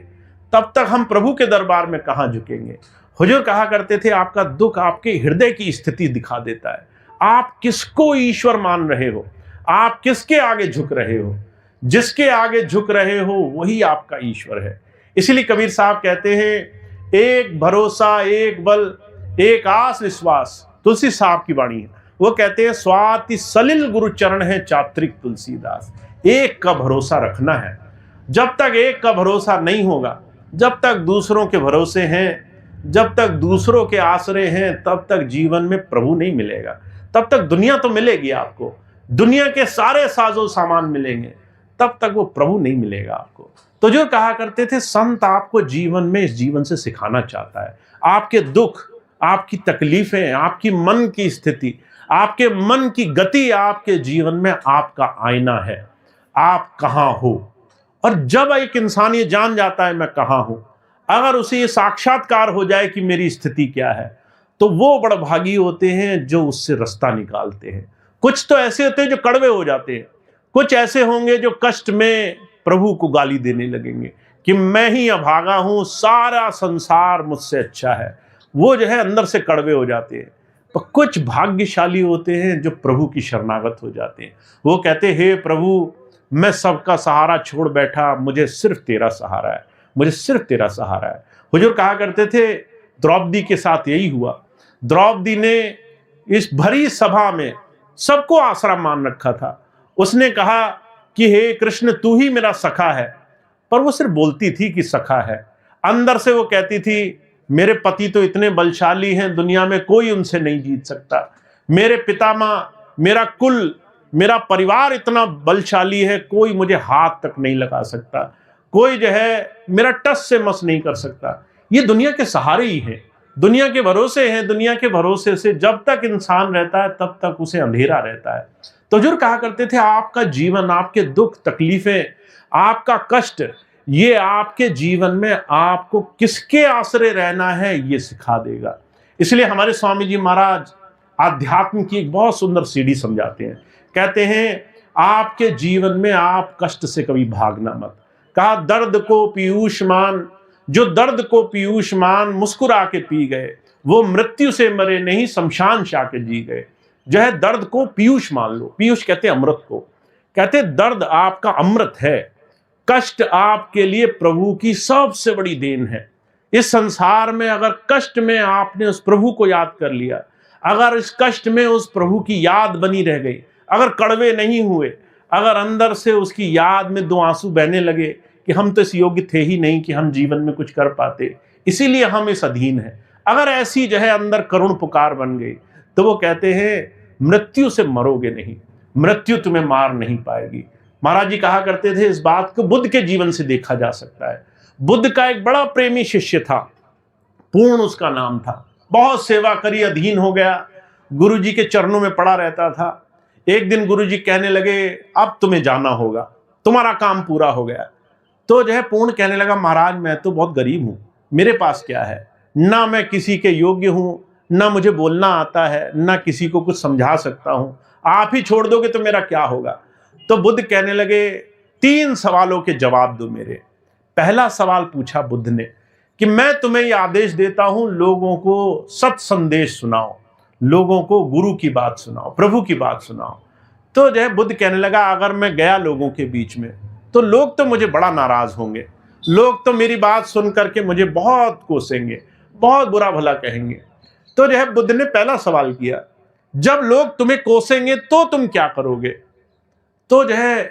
S2: तब तक हम प्रभु के दरबार में कहां झुकेंगे। हुजूर कहा करते थे आपका दुख आपके हृदय की स्थिति दिखा देता है, आप किसको ईश्वर मान रहे हो, आप किसके आगे झुक रहे हो। जिसके आगे झुक रहे हो वही आपका ईश्वर है। इसलिए कबीर साहब कहते हैं, एक भरोसा एक बल एक आस विश्वास, तुलसी साहब की वाणी है। वो कहते हैं, स्वाति सलिल गुरु चरण है चात्रिक तुलसीदास। एक का भरोसा रखना है। जब तक एक का भरोसा नहीं होगा, जब तक दूसरों के भरोसे हैं, जब तक दूसरों के आसरे हैं, तब तक जीवन में प्रभु नहीं मिलेगा। तब तक दुनिया तो मिलेगी आपको, दुनिया के सारे साजो सामान मिलेंगे, तब तक वो प्रभु नहीं मिलेगा आपको। तो जो कहा करते थे, संत आपको जीवन में इस जीवन से सिखाना चाहता है। आपके दुख, आपकी तकलीफें, आपकी मन की स्थिति, आपके मन की गति आपके जीवन में आपका आईना है, आप कहां हो। और जब एक इंसान ये जान जाता है मैं कहां हूं, अगर उसे ये साक्षात्कार हो जाए कि मेरी स्थिति क्या है, तो वो बड़ भागी होते हैं जो उससे रास्ता निकालते हैं। कुछ तो ऐसे होते हैं जो कड़वे हो जाते हैं, कुछ ऐसे होंगे जो कष्ट में प्रभु को गाली देने लगेंगे कि मैं ही अभागा हूं, सारा संसार मुझसे अच्छा है। वो जो है अंदर से कड़वे हो जाते हैं। पर कुछ भाग्यशाली होते हैं जो प्रभु की शरणागत हो जाते हैं। वो कहते हैं, हे प्रभु मैं सबका सहारा छोड़ बैठा, मुझे सिर्फ तेरा सहारा है, मुझे सिर्फ तेरा सहारा है। हुजूर कहा करते थे, द्रौपदी के साथ यही हुआ। द्रौपदी ने इस भरी सभा में सबको आसरा मान रखा था। उसने कहा कि हे कृष्ण तू ही मेरा सखा है, पर वो सिर्फ बोलती थी कि सखा है। अंदर से वो कहती थी, मेरे पति तो इतने बलशाली हैं, दुनिया में कोई उनसे नहीं जीत सकता। मेरे पितामह, मेरा कुल, मेरा परिवार इतना बलशाली है, कोई मुझे हाथ तक नहीं लगा सकता, कोई जो है मेरा टस से मस नहीं कर सकता। ये दुनिया के सहारे ही हैं, दुनिया के भरोसे हैं। दुनिया के भरोसे से जब तक इंसान रहता है तब तक उसे अंधेरा रहता है। तो हुजूर कहा करते थे, आपका जीवन, आपके दुख तकलीफें, आपका कष्ट, ये आपके जीवन में आपको किसके आसरे रहना है ये सिखा देगा। इसलिए हमारे स्वामी जी महाराज आध्यात्म की एक बहुत सुंदर सीढ़ी समझाते हैं। कहते हैं, आपके जीवन में आप कष्ट से कभी भागना मत। कहा, दर्द को पीयूष मान, जो दर्द को पीयूष मान मुस्कुरा के पी गए, वो मृत्यु से मरे नहीं शमशान शा के जी गए। जो है दर्द को पीयूष मान लो। पीयूष कहते हैं अमृत को। कहते दर्द आपका अमृत है, कष्ट आपके लिए प्रभु की सबसे बड़ी देन है। इस संसार में अगर कष्ट में आपने उस प्रभु को याद कर लिया, अगर इस कष्ट में उस प्रभु की याद बनी रह गई, अगर कड़वे नहीं हुए, अगर अंदर से उसकी याद में 2 आंसू बहने लगे कि हम तो इस योग्य थे ही नहीं कि हम जीवन में कुछ कर पाते, इसीलिए हम इस अधीन हैं, अगर ऐसी जो है अंदर करुण पुकार बन गई, तो वो कहते हैं मृत्यु से मरोगे नहीं, मृत्यु तुम्हें मार नहीं पाएगी। महाराज जी कहा करते थे, इस बात को बुद्ध के जीवन से देखा जा सकता है। बुद्ध का एक बड़ा प्रेमी शिष्य था, पूर्ण उसका नाम था, बहुत सेवा करी, अधीन हो गया, गुरुजी के चरणों में पड़ा रहता था। एक दिन गुरुजी कहने लगे, अब तुम्हें जाना होगा, तुम्हारा काम पूरा हो गया। तो जो है पूर्ण कहने लगा, महाराज मैं तो बहुत गरीब हूं, मेरे पास क्या है, ना मैं किसी के योग्य हूं, ना मुझे बोलना आता है, ना किसी को कुछ समझा सकता हूं, आप ही छोड़ दोगे तो मेरा क्या होगा। तो बुद्ध कहने लगे, 3 सवालों के जवाब दो मेरे। पहला सवाल पूछा बुद्ध ने कि मैं तुम्हें यह आदेश देता हूं, लोगों को सत संदेश सुनाओ, लोगों को गुरु की बात सुनाओ, प्रभु की बात सुनाओ। तो जो है बुद्ध कहने लगा, अगर मैं गया लोगों के बीच में तो लोग तो मुझे बड़ा नाराज होंगे, लोग तो मेरी बात सुन करके मुझे बहुत कोसेंगे, बहुत बुरा भला कहेंगे। तो जो है बुद्ध ने पहला सवाल किया, जब लोग तुम्हें कोसेंगे तो तुम क्या करोगे? तो जो है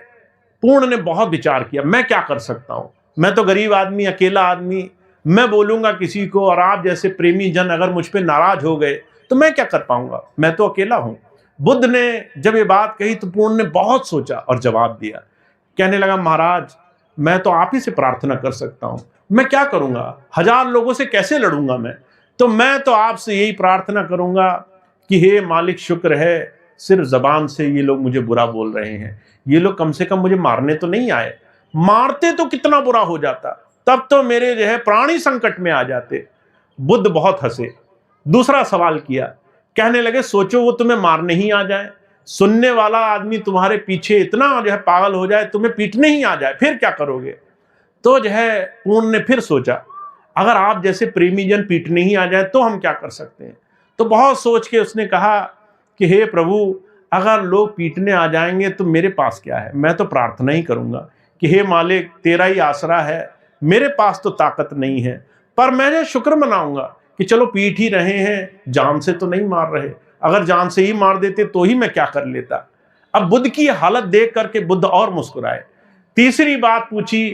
S2: पूर्ण ने बहुत विचार किया, मैं क्या कर सकता हूं, मैं तो गरीब आदमी, अकेला आदमी, मैं बोलूंगा किसी को और आप जैसे प्रेमी जन अगर मुझ पे नाराज हो गए तो मैं क्या कर पाऊंगा, मैं तो अकेला हूं। बुद्ध ने जब ये बात कही तो पूर्ण ने बहुत सोचा और जवाब दिया। कहने लगा, महाराज मैं तो आप ही से प्रार्थना कर सकता हूं, मैं क्या करूंगा, 1000 लोगों से कैसे लड़ूंगा तो मैं तो आपसे यही प्रार्थना करूंगा कि हे मालिक, शुक्र है सिर्फ जबान से ये लोग मुझे बुरा बोल रहे हैं, ये लोग कम से कम मुझे मारने तो नहीं आए, मारते तो कितना बुरा हो जाता, तब तो मेरे जो है प्राणी संकट में आ जाते। बुद्ध बहुत हंसे। दूसरा सवाल किया, कहने लगे, सोचो वो तुम्हें मारने ही आ जाए, सुनने वाला आदमी तुम्हारे पीछे इतना जो है पागल हो जाए, तुम्हें पीटने ही आ जाए, फिर क्या करोगे? तो जो है पूर्ण ने फिर सोचा, अगर आप जैसे प्रेमी जन पीटने ही आ जाए तो हम क्या कर सकते हैं? तो बहुत सोच के उसने कहा कि हे प्रभु, अगर लोग पीटने आ जाएंगे तो मेरे पास क्या है, मैं तो प्रार्थना ही करूंगा कि हे मालिक, तेरा ही आसरा है, मेरे पास तो ताकत नहीं है, पर मैं शुक्र मनाऊंगा कि चलो पीट ही रहे हैं, जान से तो नहीं मार रहे, अगर जान से ही मार देते तो ही मैं क्या कर लेता। अब बुद्ध की हालत देख करके बुद्ध और मुस्कुराए। तीसरी बात पूछी,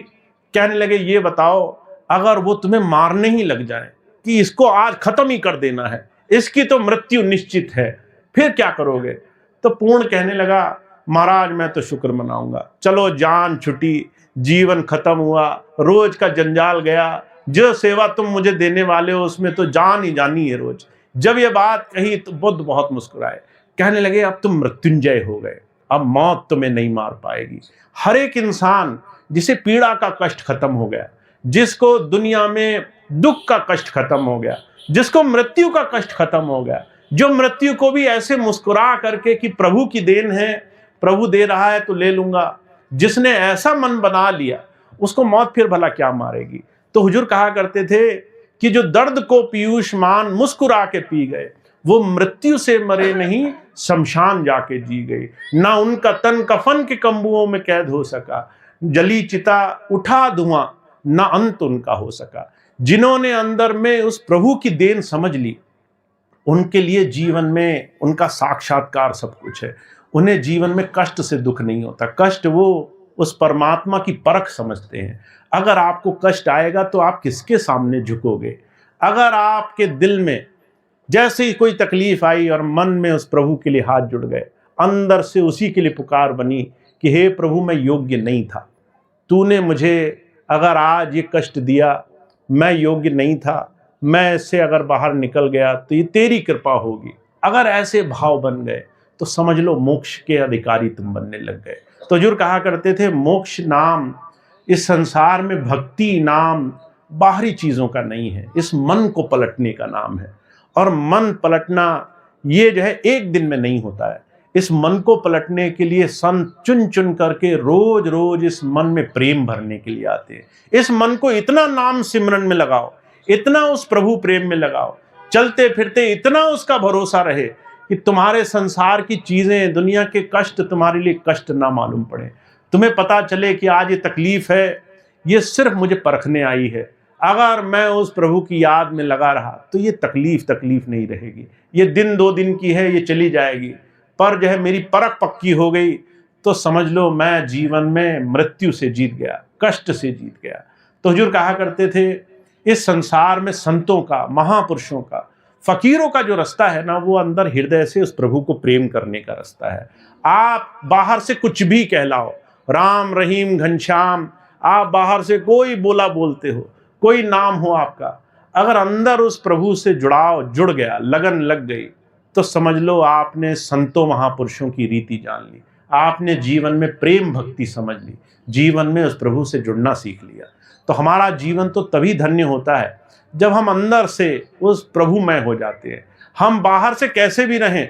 S2: कहने लगे, ये बताओ अगर वो तुम्हें मारने ही लग जाए कि इसको आज खत्म ही कर देना है, इसकी तो मृत्यु निश्चित है, फिर क्या करोगे? तो पूर्ण कहने लगा, महाराज मैं तो शुक्र मनाऊंगा, चलो जान छुटी, जीवन खत्म हुआ, रोज का जंजाल गया, जो सेवा तुम मुझे देने वाले हो उसमें तो जान ही जानी है रोज। जब ये बात कही तो बुद्ध बहुत मुस्कुराए। कहने लगे, अब तुम मृत्युंजय हो गए, अब मौत तुम्हें नहीं मार पाएगी। हर एक इंसान जिसे पीड़ा का कष्ट खत्म हो गया, जिसको दुनिया में दुख का कष्ट खत्म हो गया, जिसको मृत्यु का कष्ट खत्म हो गया, जो मृत्यु को भी ऐसे मुस्कुरा करके कि प्रभु की देन है, प्रभु दे रहा है तो ले लूंगा, जिसने ऐसा मन बना लिया, उसको मौत फिर भला क्या मारेगी। तो हुजूर कहा करते थे कि जो दर्द को पीयूषमान मुस्कुरा के पी गए, वो मृत्यु से मरे नहीं, शमशान जाके जी गए। ना उनका तन कफन के कंबुओं में कैद हो सका, जली चिता उठा धुआं, ना अंत उनका हो सका। जिन्होंने अंदर में उस प्रभु की देन समझ ली, उनके लिए जीवन में उनका साक्षात्कार सब कुछ है। उन्हें जीवन में कष्ट से दुख नहीं होता, कष्ट वो उस परमात्मा की परख समझते हैं। अगर आपको कष्ट आएगा तो आप किसके सामने झुकोगे? अगर आपके दिल में जैसे ही कोई तकलीफ आई और मन में उस प्रभु के लिए हाथ जुड़ गए, अंदर से उसी के लिए पुकार बनी कि हे प्रभु, मैं योग्य नहीं था, तूने मुझे अगर आज ये कष्ट दिया, मैं योग्य नहीं था, मैं इससे अगर बाहर निकल गया तो ये तेरी कृपा होगी। अगर ऐसे भाव बन गए तो समझ लो मोक्ष के अधिकारी तुम बनने लग गए। तो हुजूर कहा करते थे, मोक्ष नाम इस संसार में भक्ति नाम बाहरी चीजों का नहीं है, इस मन को पलटने का नाम है। और मन पलटना ये जो है एक दिन में नहीं होता है। इस मन को पलटने के लिए संत चुन चुन करके रोज रोज इस मन में प्रेम भरने के लिए आते हैं। इस मन को इतना नाम सिमरन में लगाओ, इतना उस प्रभु प्रेम में लगाओ, चलते फिरते इतना उसका भरोसा रहे कि तुम्हारे संसार की चीजें, दुनिया के कष्ट तुम्हारे लिए कष्ट ना मालूम पड़े। तुम्हें पता चले कि आज ये तकलीफ है, ये सिर्फ मुझे परखने आई है। अगर मैं उस प्रभु की याद में लगा रहा तो ये तकलीफ नहीं रहेगी। ये दिन 2 दिन की है, ये चली जाएगी। पर जो है मेरी परख पक्की हो गई तो समझ लो मैं जीवन में मृत्यु से जीत गया, कष्ट से जीत गया। तो हुजूर कहा करते थे, इस संसार में संतों का, महापुरुषों का, फकीरों का जो रास्ता है ना, वो अंदर हृदय से उस प्रभु को प्रेम करने का रास्ता है। आप बाहर से कुछ भी कहलाओ, राम रहीम घनश्याम, आप बाहर से कोई बोला बोलते हो, कोई नाम हो आपका, अगर अंदर उस प्रभु से जुड़ाव जुड़ गया, लगन लग गई, तो समझ लो आपने संतों महापुरुषों की रीति जान ली, आपने जीवन में प्रेम भक्ति समझ ली, जीवन में उस प्रभु से जुड़ना सीख लिया। तो हमारा जीवन तो तभी धन्य होता है जब हम अंदर से उस प्रभुमय हो जाते हैं। हम बाहर से कैसे भी रहें,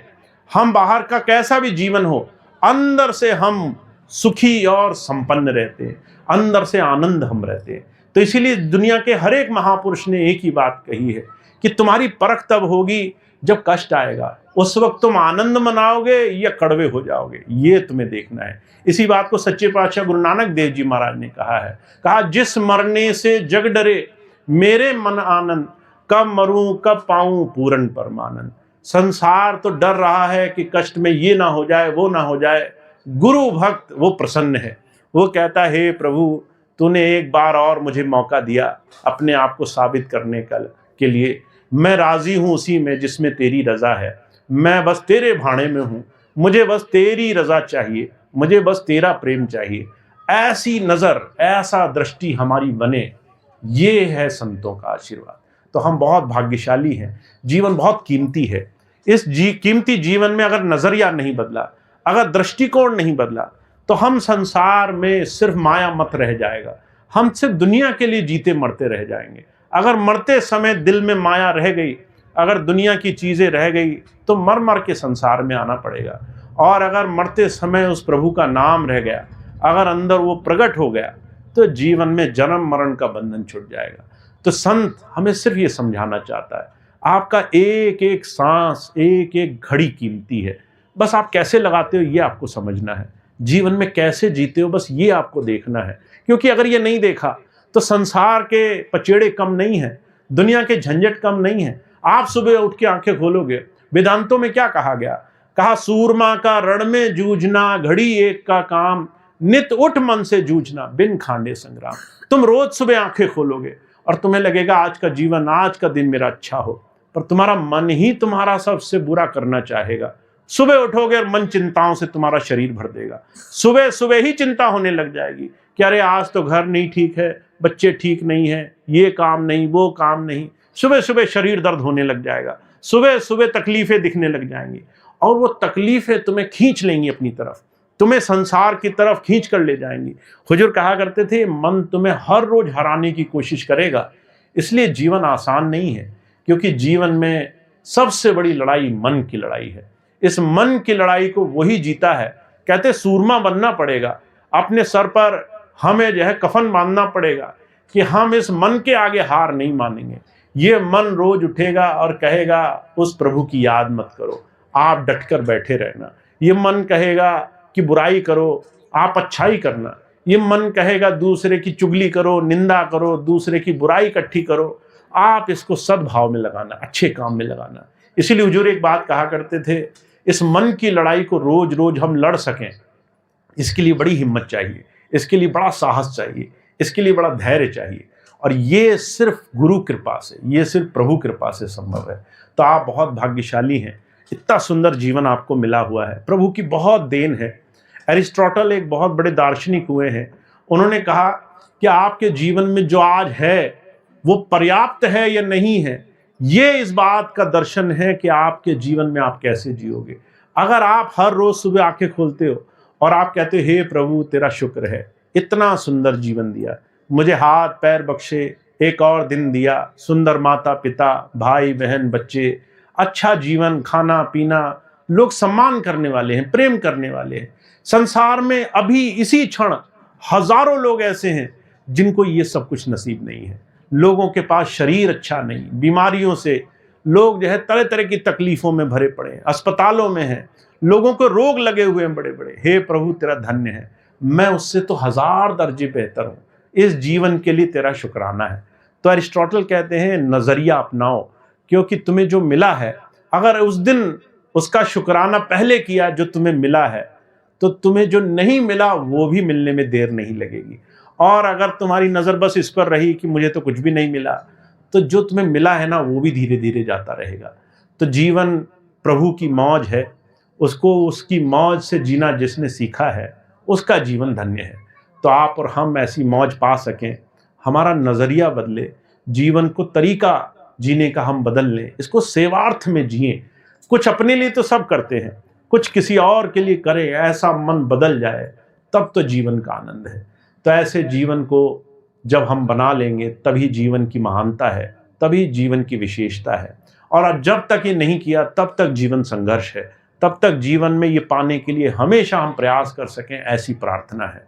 S2: हम बाहर का कैसा भी जीवन हो, अंदर से हम सुखी और संपन्न रहते हैं, अंदर से आनंद हम रहते हैं। तो इसीलिए दुनिया के हर एक महापुरुष ने एक ही बात कही है कि तुम्हारी परख तब होगी जब कष्ट आएगा उस वक्त तुम आनंद मनाओगे या कड़वे हो जाओगे, ये तुम्हें देखना है। इसी बात को सच्चे पातशाह गुरु नानक देव जी महाराज ने कहा है, कहा जिस मरने से जग डरे मेरे मन आनंद, कब मरूं कब पाऊं पूर्ण परमानंद। संसार तो डर रहा है कि कष्ट में ये ना हो जाए वो ना हो जाए, गुरु भक्त वो प्रसन्न है, वो कहता है हे प्रभु तूने एक बार और मुझे मौका दिया अपने आप को साबित करने के लिए, मैं राजी हूं उसी में जिसमें तेरी रजा है, मैं बस तेरे भाड़े में हूं, मुझे बस तेरी रजा चाहिए, मुझे बस तेरा प्रेम चाहिए। ऐसी नजर ऐसा दृष्टि हमारी बने, ये है संतों का आशीर्वाद। तो हम बहुत भाग्यशाली हैं, जीवन बहुत कीमती है। इस कीमती जीवन में अगर नजरिया नहीं बदला, अगर दृष्टिकोण नहीं बदला, तो हम संसार में सिर्फ माया मत रह जाएगा, हम सिर्फ दुनिया के लिए जीते मरते रह जाएंगे। अगर मरते समय दिल में माया रह गई, अगर दुनिया की चीजें रह गई, तो मर मर के संसार में आना पड़ेगा। और अगर मरते समय उस प्रभु का नाम रह गया, अगर अंदर वो प्रकट हो गया, तो जीवन में जन्म मरण का बंधन छूट जाएगा। तो संत हमें सिर्फ ये समझाना चाहता है, आपका एक एक सांस एक एक घड़ी कीमती है, बस आप कैसे लगाते हो ये आपको समझना है, जीवन में कैसे जीते हो बस ये आपको देखना है। क्योंकि अगर ये नहीं देखा तो संसार के पचेड़े कम नहीं है, दुनिया के झंझट कम नहीं है। आप सुबह उठ के आंखें खोलोगे, वेदांतों में क्या कहा गया, कहा सूरमा का रण में जूझना, घड़ी एक का काम, नित उठ मन से जूझना, बिन खांडे संग्राम। तुम रोज सुबह आंखें खोलोगे और तुम्हें लगेगा आज का जीवन, आज का दिन मेरा अच्छा हो, पर तुम्हारा मन ही तुम्हारा सबसे बुरा करना चाहेगा। सुबह उठोगे और मन चिंताओं से तुम्हारा शरीर भर देगा, सुबह सुबह ही चिंता होने लग जाएगी कि अरे आज तो घर नहीं ठीक है, बच्चे ठीक नहीं है, ये काम नहीं वो काम नहीं। सुबह सुबह शरीर दर्द होने लग जाएगा, सुबह सुबह तकलीफें दिखने लग जाएंगी, और वो तकलीफें तुम्हें खींच लेंगी अपनी तरफ, तुम्हें संसार की तरफ खींच कर ले जाएंगी। हुजूर कहा करते थे मन तुम्हें हर रोज हराने की कोशिश करेगा। इसलिए जीवन आसान नहीं है, क्योंकि जीवन में सबसे बड़ी लड़ाई मन की लड़ाई है। इस मन की लड़ाई को वही जीता है, कहते सूरमा बनना पड़ेगा, अपने सर पर हमें जो है कफन बांधना पड़ेगा कि हम इस मन के आगे हार नहीं मानेंगे। ये मन रोज उठेगा और कहेगा उस प्रभु की याद मत करो, आप डटकर बैठे रहना। ये मन कहेगा कि बुराई करो, आप अच्छाई करना। ये मन कहेगा दूसरे की चुगली करो, निंदा करो, दूसरे की बुराई इकट्ठी करो, आप इसको सद्भाव में लगाना, अच्छे काम में लगाना। इसीलिए हुजूर एक बात कहा करते थे, इस मन की लड़ाई को रोज रोज हम लड़ सकें, इसके लिए बड़ी हिम्मत चाहिए, इसके लिए बड़ा साहस चाहिए, इसके लिए बड़ा धैर्य चाहिए, और ये सिर्फ गुरु कृपा से, ये सिर्फ प्रभु कृपा से संभव है। तो आप बहुत भाग्यशाली हैं, इतना सुंदर जीवन आपको मिला हुआ है, प्रभु की बहुत देन है। एरिस्टोटल एक बहुत बड़े दार्शनिक हुए हैं, उन्होंने कहा कि आपके जीवन में जो आज है वो पर्याप्त है या नहीं है, ये इस बात का दर्शन है कि आपके जीवन में आप कैसे जियोगे। अगर आप हर रोज सुबह आंखें खोलते हो और आप कहते हो हे प्रभु तेरा शुक्र है, इतना सुंदर जीवन दिया, मुझे हाथ पैर बख्शे, एक और दिन दिया, सुंदर माता पिता भाई बहन बच्चे, अच्छा जीवन, खाना पीना, लोग सम्मान करने वाले हैं, प्रेम करने वाले हैं। संसार में अभी इसी क्षण हजारों लोग ऐसे हैं जिनको ये सब कुछ नसीब नहीं है। लोगों के पास शरीर अच्छा नहीं, बीमारियों से लोग जो है तरह तरह की तकलीफों में भरे पड़े हैं, अस्पतालों में हैं, लोगों को रोग लगे हुए हैं बड़े बड़े। हे प्रभु तेरा धन्य है, मैं उससे तो 1000 दर्जे बेहतर हूँ, इस जीवन के लिए तेरा शुक्राना है। तो एरिस्टोटल कहते हैं नजरिया अपनाओ, क्योंकि तुम्हें जो मिला है, अगर उस दिन उसका शुक्राना पहले किया जो तुम्हें मिला है, तो तुम्हें जो नहीं मिला वो भी मिलने में देर नहीं लगेगी। और अगर तुम्हारी नज़र बस इस पर रही कि मुझे तो कुछ भी नहीं मिला, तो जो तुम्हें मिला है ना वो भी धीरे धीरे जाता रहेगा। तो जीवन प्रभु की मौज है, उसको उसकी मौज से जीना जिसने सीखा है उसका जीवन धन्य है। तो आप और हम ऐसी मौज पा सकें, हमारा नज़रिया बदले, जीवन को तरीका जीने का हम बदल लें, इसको सेवार्थ में जिएं। कुछ अपने लिए तो सब करते हैं, कुछ किसी और के लिए करें, ऐसा मन बदल जाए, तब तो जीवन का आनंद है। तो ऐसे जीवन को जब हम बना लेंगे तभी जीवन की महानता है, तभी जीवन की विशेषता है। और जब तक ये नहीं किया तब तक जीवन संघर्ष है, तब तक जीवन में ये पाने के लिए हमेशा हम प्रयास कर सकें, ऐसी प्रार्थना है।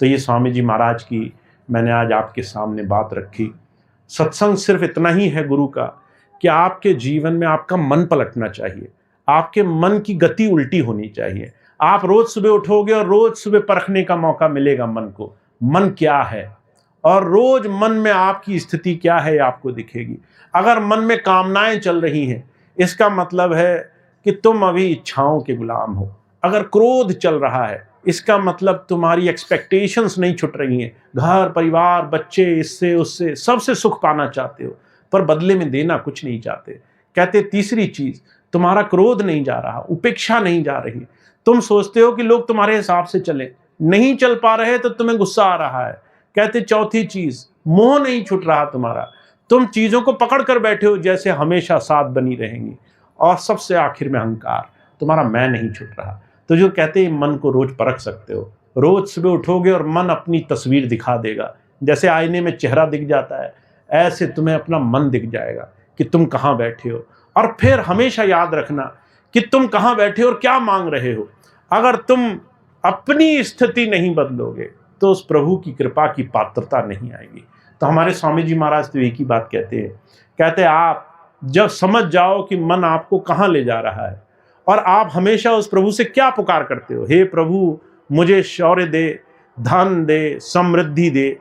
S2: तो ये स्वामी जी महाराज की मैंने आज आपके सामने बात रखी। सत्संग सिर्फ इतना ही है गुरु का कि आपके जीवन में आपका मन पलटना चाहिए, आपके मन की गति उल्टी होनी चाहिए। आप रोज सुबह उठोगे और रोज सुबह परखने का मौका मिलेगा मन को, मन क्या है, और रोज मन में आपकी स्थिति क्या है आपको दिखेगी। अगर मन में कामनाएं चल रही हैं, इसका मतलब है कि तुम अभी इच्छाओं के गुलाम हो। अगर क्रोध चल रहा है, इसका मतलब तुम्हारी एक्सपेक्टेशंस नहीं छुट रही हैं। घर परिवार बच्चे इससे उससे सबसे सुख पाना चाहते हो, पर बदले में देना कुछ नहीं चाहते। कहते तीसरी चीज, तुम्हारा क्रोध नहीं जा रहा, उपेक्षा नहीं जा रही। तुम सोचते हो कि लोग तुम्हारे हिसाब से चले, नहीं चल पा रहे तो तुम्हें गुस्सा आ रहा है। कहते चौथी चीज, मोह नहीं छूट रहा तुम्हारा, तुम चीजों को पकड़ कर बैठे हो जैसे हमेशा साथ बनी रहेंगी। और सबसे आखिर में अहंकार, तुम्हारा मैं नहीं छूट रहा। तो जो कहते हैं मन को रोज परख सकते हो, रोज सुबह उठोगे और मन अपनी तस्वीर दिखा देगा। जैसे आईने में चेहरा दिख जाता है, ऐसे तुम्हें अपना मन दिख जाएगा कि तुम कहाँ बैठे हो। और फिर हमेशा याद रखना कि तुम कहाँ बैठे हो और क्या मांग रहे हो। अगर तुम अपनी स्थिति नहीं बदलोगे तो उस प्रभु की कृपा की पात्रता नहीं आएगी। तो हमारे स्वामी जी महाराज तो एक ही बात कहते हैं आप जब समझ जाओ कि मन आपको कहाँ ले जा रहा है और आप हमेशा उस प्रभु से क्या पुकार करते हो, हे प्रभु मुझे शौर्य दे, धन दे, समृद्धि दे,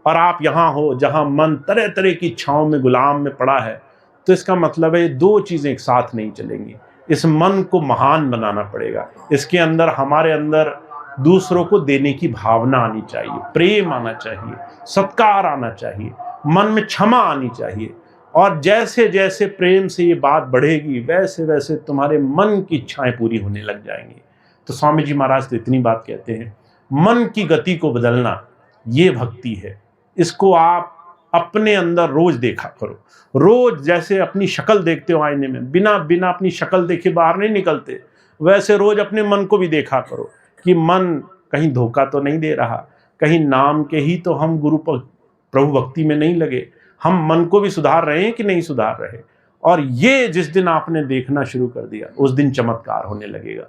S2: और आप यहाँ हो जहाँ मन तरह तरह की इच्छाओं में गुलाम में पड़ा है, तो इसका मतलब है दो चीज़ें एक साथ नहीं चलेंगी। इस मन को महान बनाना पड़ेगा, इसके अंदर हमारे अंदर दूसरों को देने की भावना आनी चाहिए, प्रेम आना चाहिए, सत्कार आना चाहिए, मन में क्षमा आनी चाहिए। और जैसे जैसे प्रेम से ये बात बढ़ेगी वैसे वैसे तुम्हारे मन की इच्छाएं पूरी होने लग जाएंगी। तो स्वामी जी महाराज तो इतनी बात कहते हैं, मन की गति को बदलना ये भक्ति है। इसको आप अपने अंदर रोज देखा करो। रोज जैसे अपनी शक्ल देखते हो आईने में, बिना बिना अपनी शक्ल देखे बाहर नहीं निकलते, वैसे रोज अपने मन को भी देखा करो कि मन कहीं धोखा तो नहीं दे रहा, कहीं नाम के ही तो हम गुरु प्रभु भक्ति में नहीं लगे, हम मन को भी सुधार रहे हैं कि नहीं सुधार रहे। और ये जिस दिन आपने देखना शुरू कर दिया उस दिन चमत्कार होने लगेगा।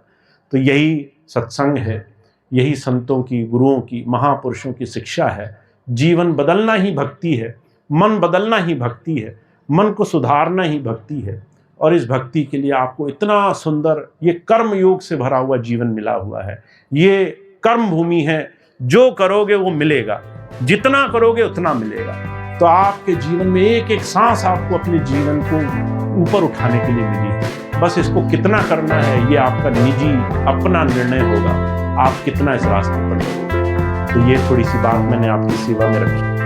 S2: तो यही सत्संग है, यही संतों की, गुरुओं की, महापुरुषों की शिक्षा है। जीवन बदलना ही भक्ति है, मन बदलना ही भक्ति है, मन को सुधारना ही भक्ति है। और इस भक्ति के लिए आपको इतना सुंदर ये कर्म योग से भरा हुआ जीवन मिला हुआ है। ये कर्म भूमि है, जो करोगे वो मिलेगा, जितना करोगे उतना मिलेगा। तो आपके जीवन में एक एक सांस आपको अपने जीवन को ऊपर उठाने के लिए मिली है। बस इसको कितना करना है ये आपका निजी अपना निर्णय होगा, आप कितना इस रास्ते पर चलोगे। तो ये थोड़ी सी बात मैंने आपकी सेवा में रखी।